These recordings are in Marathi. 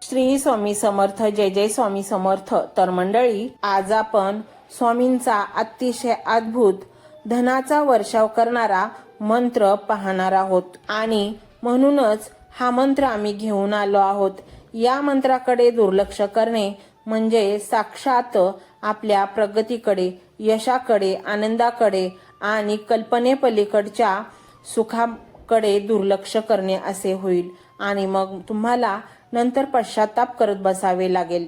श्री स्वामी समर्थ. जय जय स्वामी समर्थ. तर मंडळी, आज आपण स्वामींचा अतिशय अद्भुत धनाचा वर्षाव करणारा मंत्र पाहणार आहोत आणि म्हणूनच हा मंत्र आम्ही घेऊन आलो आहोत. या मंत्राकडे दुर्लक्ष करणे म्हणजे साक्षात आपल्या प्रगतीकडे, यशाकडे, आनंदाकडे आणि कल्पनेपलीकडच्या सुखाकडे दुर्लक्ष करणे असे होईल आणि मग तुम्हाला नंतर पश्चाताप करत बसावे लागेल.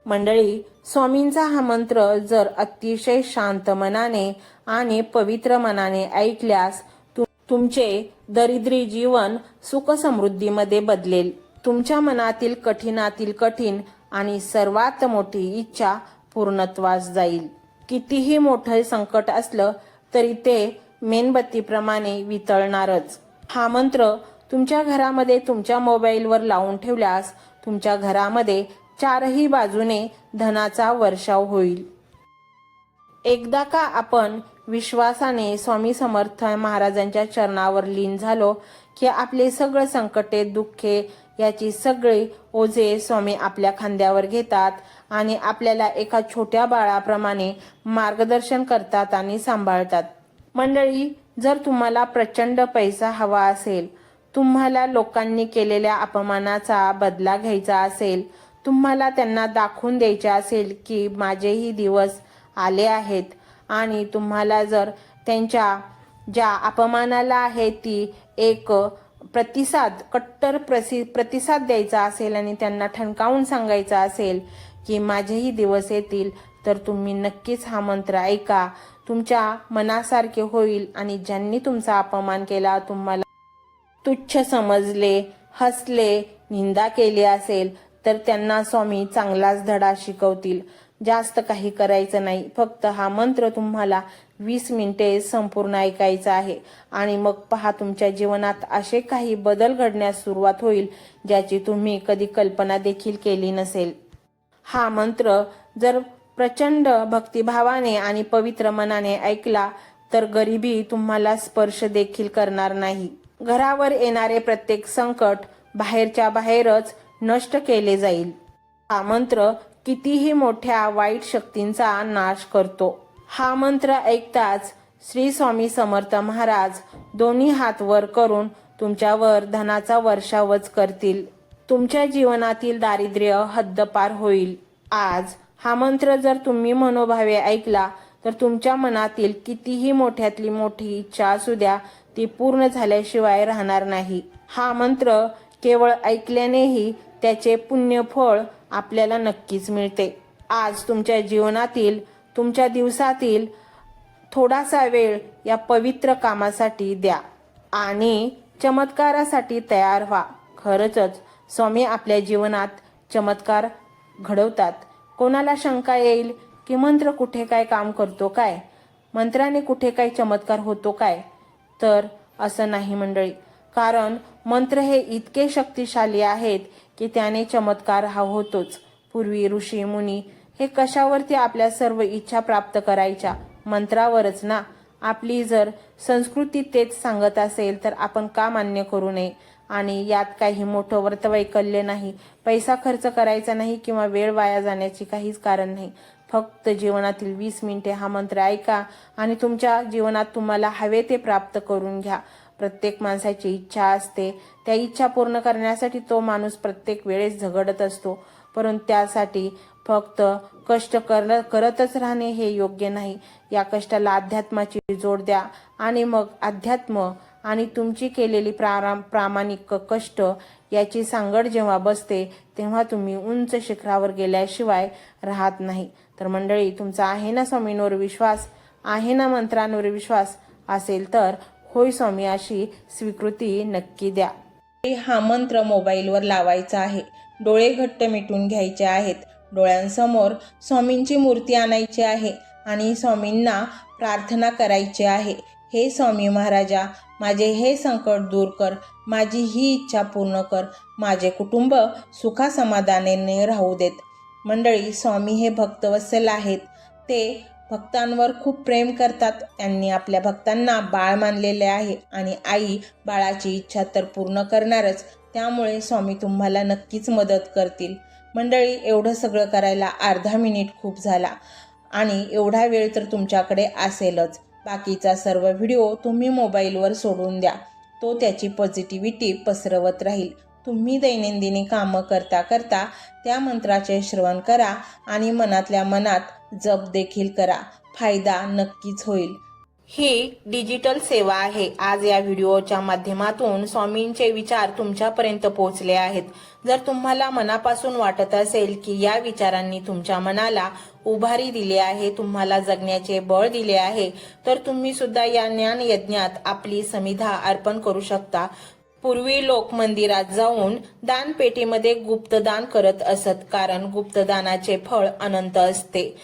मंडळी, स्वामींचा हा मंत्र जर अतिशय शांत मनाने आणि पवित्र मनाने ऐकल्यास तुमचे दरिद्री जीवन सुख समृद्धीमध्ये बदलेल. तुमच्या मनातील कठीणातील कठीण आणि सर्वात मोठी इच्छा पूर्णत्वास जाईल. कितीही मोठे संकट असलं तरी ते मेणबत्तीप्रमाणे वितळणारच. हा मंत्र तुमच्या घरामध्ये तुमच्या मोबाईलवर लावून ठेवल्यास तुमच्या घरामध्ये चारही बाजूने धनाचा वर्षाव होईल. एकदा का आपण विश्वासाने स्वामी समर्थ महाराजांच्या चरणावर लीन झालो की आपले सगळे संकटे, दुःखे याची सगळे ओझे स्वामी आपल्या खांद्यावर घेतात आणि आपल्याला एका छोट्या बाळाप्रमाणे मार्गदर्शन करतात आणि सांभाळतात. मंडळी, जर तुम्हाला प्रचंड पैसा हवा असेल, तुम्हाला लोकांनी केलेल्या अपमानाचा बदला घ्यायचा असेल, तुम्हाला त्यांना दाखवून द्यायचे असेल की माझेही दिवस आले आहेत आणि तुम्हाला जर त्यांच्या ज्या अपमानाला आहे ती एक कट्टर प्रतिसाद द्यायचा असेल आणि त्यांना ठणकावून सांगायचा असेल की माझेही दिवस येतील, तर तुम्ही नक्कीच हा मंत्र ऐका. तुमच्या मनासारखे होईल आणि ज्यांनी तुमचा अपमान केला, तुम्हाला तुच्छ समजले, हसले, निंदा केली असेल, तर त्यांना स्वामी चांगलाच धडा शिकवतील. जास्त काही करायचं नाही, फक्त हा मंत्र तुम्हाला 20 मिनिटे संपूर्ण ऐकायचा आहे आणि मग पहा तुमच्या जीवनात असे काही बदल घडण्यास सुरुवात होईल ज्याची तुम्ही कधी कल्पना देखील केली नसेल. हा मंत्र जर प्रचंड भक्तिभावाने आणि पवित्र मनाने ऐकला तर गरिबी तुम्हाला स्पर्श देखील करणार नाही. घरावर येणारे प्रत्येक संकट बाहेरच्या बाहेरच नष्ट केले जाईल. हा मंत्र कितीही मोठ्या वाईट शक्तींचा नाश करतो. हा मंत्र ऐकताच श्री स्वामी समर्थ महाराज दोन्ही हात वर करून तुमच्यावर धनाचा वर्षावच करतील. तुमच्या जीवनातील दारिद्र्य हद्दपार होईल. आज हा मंत्र जर तुम्ही मनोभावे ऐकला तर तुमच्या मनातील कितीही मोठ्यातली मोठी इच्छा असू द्या, ती पूर्ण झाल्याशिवाय राहणार नाही. हा मंत्र केवळ ऐकल्यानेही त्याचे पुण्यफळ आपल्याला नक्कीच मिळते. आज तुमच्या जीवनातील, तुमच्या दिवसातील थोडासा वेळ या पवित्र कामासाठी द्या आणि चमत्कारासाठी तयार व्हा. खरंच स्वामी आपल्या जीवनात चमत्कार घडवतात. कोणाला शंका येईल की मंत्र कुठे काय काम करतो काय, मंत्राने कुठे काय चमत्कार होतो काय, तर असं नाही मंडळी. कारण मंत्र हे इतके शक्तिशाली आहेत की त्याने चमत्कार हा होतोच. पूर्वी ऋषी मुनी हे कशावरती आपल्या सर्व इच्छा प्राप्त करायच्या? मंत्रावरच ना. आपली जर संस्कृती तेच सांगत असेल तर आपण का मान्य करू नये? आणि यात काही मोठं व्रतवैकल्य नाही, पैसा खर्च करायचा नाही किंवा वेळ वाया जाण्याची काहीच कारण नाही. फक्त जीवनातील 20 मिनिटे हा मंत्र ऐका आणि तुमच्या जीवनात तुम्हाला हवे ते प्राप्त करून घ्या. प्रत्येक माणसाची इच्छा असते, त्या इच्छा पूर्ण करण्यासाठी तो माणूस प्रत्येक वेळेस झगडत असतो, परंतु त्यासाठी फक्त कष्ट करतच राहणे हे योग्य नाही. या कष्टाला अध्यात्माची जोड द्या आणि मग अध्यात्म आणि तुमची केलेली प्रामाणिक कष्ट याची सांगड जेव्हा बसते तेव्हा तुम्ही उंच शिखरावर गेल्याशिवाय राहत नाही. तर मंडळी, तुमचा आहे ना स्वामींवर विश्वास, आहे ना मंत्रांवर विश्वास असेल तर होय स्वामी अशी स्वीकृती नक्की द्या. हा मंत्र मोबाईलवर लावायचा आहे. डोळे घट्ट मिटून घ्यायचे आहेत. डोळ्यांसमोर स्वामींची मूर्ती आणायची आहे आणि स्वामींना प्रार्थना करायची आहे. हे स्वामी महाराजा, माझे हे संकट दूर कर, माझी ही इच्छा पूर्ण कर, माझे कुटुंब सुखासमाधानाने राहू देत. मंडळी, स्वामी हे भक्तवत्सल आहेत. ते भक्तांवर खूप प्रेम करतात. त्यांनी आपल्या भक्तांना बाळ मानलेले आहे आणि आई बाळाची इच्छा तर पूर्ण करणारच. त्यामुळे स्वामी तुम्हाला नक्कीच मदत करतील. मंडळी, एवढं सगळं करायला अर्धा मिनिट खूप झाला आणि एवढा वेळ तर तुमच्याकडे असेलच. बाकीचा सर्व व्हिडिओ तुम्ही मोबाईलवर सोडून द्या. तो त्याची पॉझिटिव्हिटी पसरवत राहील. तुम्ही दैनंदिनी कामं करता करता त्या मंत्राचे श्रवण करा आणि मनातल्या मनात जप देखील करा. फायदा नक्कीच होईल. ही डिजिटल सेवा आहे. आज या व्हिडिओच्या माध्यमातून स्वामींचे विचार तुमच्यापर्यंत पोहोचले आहेत. जर तुम्हाला मनापासून वाटत असेल की या विचारांनी तुमच्या मनाला उभारी दिली आहे, तुम्हाला जगण्याचे बळ दिले आहे, तर तुम्ही सुद्धा या ज्ञान यज्ञात आपली समिधा अर्पण करू शकता. पूर्वी लोक मंदिरात जाऊन दानपेटीमध्ये गुप्तदान करत असत, कारण गुप्तदानाचे फळ अनंत असते.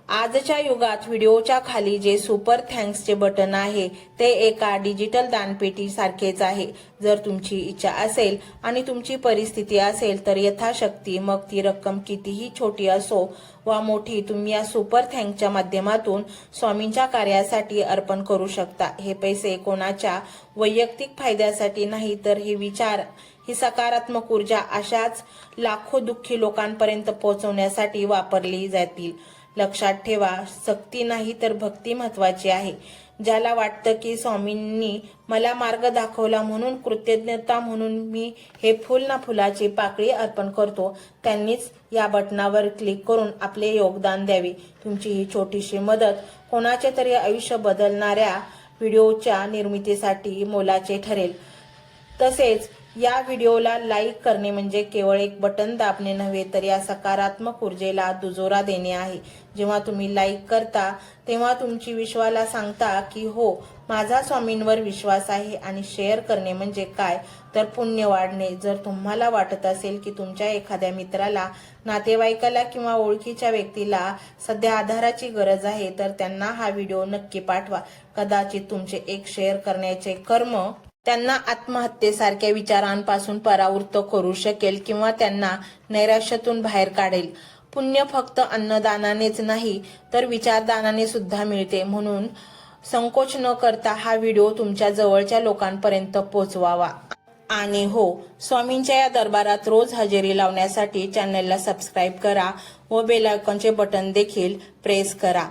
आजच्या युगात व्हिडिओच्या खाली जे सुपर थँक्सचे बटन आहे ते एका डिजिटल दानपेटी सारखेच आहे. जर तुमची इच्छा असेल आणि तुमची परिस्थिती असेल तर यथाशक्ती, मग ती रक्कम कितीही छोटी असो वा मोठी, तुम्ही या सुपर थँक्सच्या माध्यमातून स्वामींच्या कार्यासाठी अर्पण करू शकता. हे पैसे कोणाच्या वैयक्तिक फायद्यासाठी नाही, तर हे विचार, ही सकारात्मक ऊर्जा अशाच लाखो दुःखी लोकांपर्यंत पोहोचवण्यासाठी वापरली जातील. लक्षात ठेवा, सक्ती नाही तर भक्ती महत्वाची आहे. ज्याला वाटतं की स्वामींनी मला मार्ग दाखवला म्हणून कृतज्ञता म्हणून मी हे फुल ना फुलाची पाकळी अर्पण करतो, त्यांनीच या बटनावर क्लिक करून आपले योगदान द्यावे. तुमची ही छोटीशी मदत कोणाचे तरी आयुष्य बदलणाऱ्या व्हिडिओच्या निर्मितीसाठी मोलाचे ठरेल. तसेच या व्हिडिओला लाईक करणे म्हणजे केवळ एक बटन दाबणे नव्हे, तर या सकारात्मक ऊर्जेला दुजोरा देणे आहे. जेव्हा तुम्ही लाईक करता तेव्हा तुमची विश्वाला सांगता की हो, माझा स्वामींवर विश्वास आहे. आणि शेअर करणे म्हणजे काय, तर पुण्य वाढणे. जर तुम्हाला वाटत असेल की तुमच्या एखाद्या मित्राला, नातेवाईकाला किंवा ओळखीच्या व्यक्तीला सध्या आधाराची गरज आहे, तर त्यांना हा व्हिडिओ नक्की पाठवा. कदाचित तुमचे एक शेअर करण्याचे कर्म त्यांना आत्महत्येसारख्या विचारांपासून परावृत्त करू शकेल किंवा त्यांना नैराश्यातून बाहेर काढेल. पुण्य फक्त अन्नदानानेच नाही तर विचारदानाने सुद्धा मिळते. म्हणून संकोच न करता हा व्हिडिओ तुमच्या जवळच्या लोकांपर्यंत पोहोचवावा. आणि हो, स्वामींच्या या दरबारात रोज हजेरी लावण्यासाठी चॅनलला सबस्क्राईब करा व बेल आयकॉनचे बटन देखील प्रेस करा.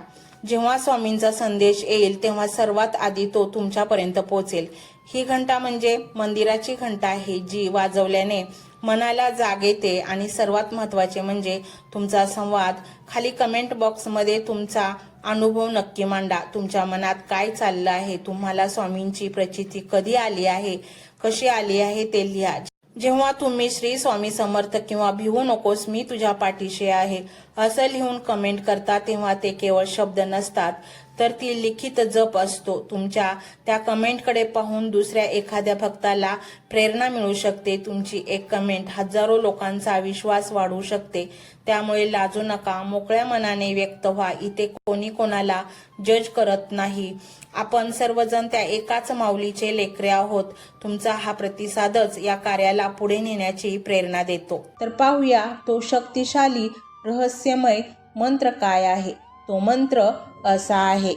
जेव्हा स्वामींचा संदेश येईल तेव्हा सर्वात आधी तो तुमच्यापर्यंत पोहोचेल. ही घंटा म्हणजे मंदिराची घंटा आहे, जी वाजवल्याने मनाला जाग येते. आणि सर्वात महत्त्वाचे म्हणजे तुमचा संवाद. खाली कमेंट बॉक्समध्ये तुमचा अनुभव नक्की मांडा. तुमच्या मनात काय चाललं आहे, तुम्हाला स्वामींची प्रचिती कधी आली आहे, कशी आली आहे ते लिहा. जेव्हा तुम्ही श्री स्वामी समर्थ किंवा भिवू नकोस मी तुझ्या पाठीशी आहे असं लिहून कमेंट करता, तेव्हा ते केवळ शब्द नसतात, तर ती लिखित जप असतो. तुमच्या त्या कमेंटकडे पाहून दुसऱ्या एखाद्या भक्ताला प्रेरणा मिळू शकते. तुमची एक कमेंट हजारो लोकांचा विश्वास वाढवू शकते. त्यामुळे लाजू नका, मोकळ्या मनाने व्यक्त व्हा. इथे कोणी कोणाला जज करत नाही. आपण सर्वजण त्या एकाच माऊलीचे लेकरे आहोत. तुमचा हा प्रतिसादच या कार्याला पुढे नेण्याची प्रेरणा देतो. तर पाहूया तो शक्तिशाली रहस्यमय मंत्र काय आहे. तो मंत्र असा आहे.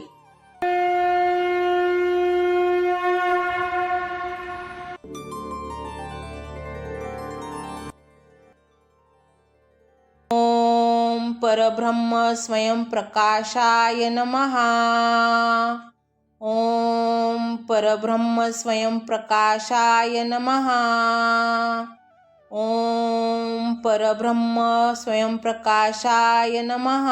ओम परब्रह्म स्वयं प्रकाशाय नमः. ओम परब्रह्म स्वयं प्रकाशाय नमः. ओम परब्रह्म स्वयं प्रकाशाय नमः.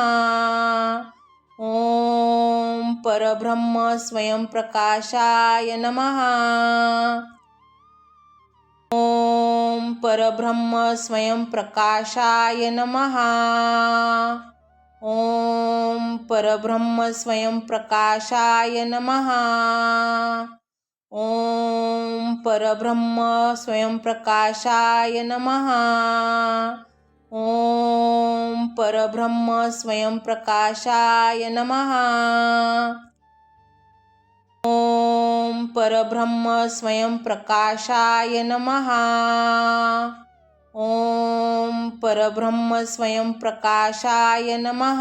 ओम परब्रह्म स्वयं प्रकाशाय नमः. ओम परब्रह्म स्वयं प्रकाशाय नमः. ओम परब्रह्म स्वयं प्रकाशाय नमः. ओम परब्रह्म स्वयं प्रकाशाय नमः. ओम परब्रह्म स्वयं प्रकाशाय नमः. ओम परब्रह्म स्वयं प्रकाशाय नमः. ओम परब्रह्म स्वयं प्रकाशाय नमः.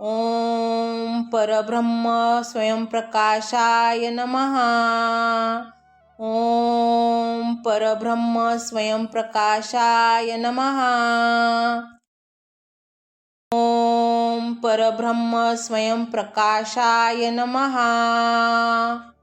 ओम परब्रह्म स्वयंप्रकाशाय नमः. ओम परब्रह्म स्वयंप्रकाशाय नमः. ओम परब्रह्म स्वयंप्रकाशाय नमः.